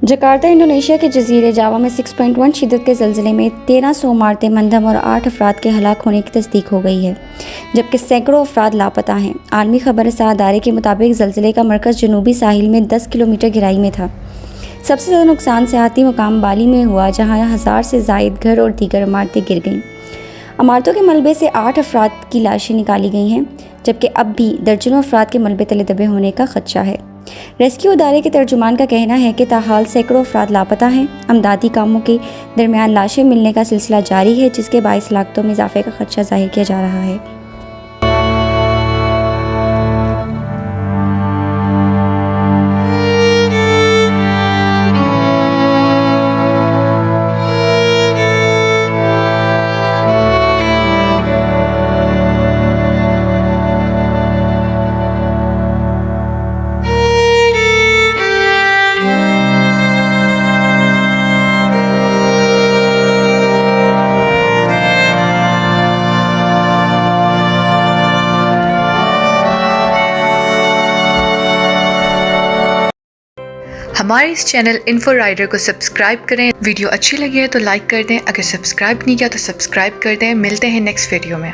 Jakarta Indonesia के जजीरे जावा में 6.1 शिद्दत के ज़लज़ले में 1300 इमारतें मंधम और 8 अफराद के हलाक होने की तस्दीक हो गई है, जबकि सैकड़ों अफराद लापता हैं। आलमी खबरसां अदारे के मुताबिक ज़लज़ले का मरकज़ जनूबी साहिल में 10 किलोमीटर गहराई में था। सबसे ज़्यादा नुकसान सियाहती मुकाम बाली में हुआ, जहाँ 1000 से ज़ायद घर और दीगर इमारतें गिर गईं। इमारतों के मलबे से 8 अफराद की लाशें निकाली गई हैं, जबकि अब भी दर्जनों अफराद के मलबे तले दबे होने का खदशा है। रेस्क्यू अदारे के तर्जुमान का कहना है कि ताहाल सैकड़ों अफराद लापता हैं। अमदादी कामों के दरमियान लाशें मिलने का सिलसिला जारी है, जिसके बाइस लाखतों में इजाफे का खदशा जाहिर किया जा रहा है। हमारे इस चैनल इन्फो राइडर को सब्सक्राइब करें। वीडियो अच्छी लगी है तो लाइक कर दें। अगर सब्सक्राइब नहीं किया तो सब्सक्राइब कर दें। मिलते हैं नेक्स्ट वीडियो में।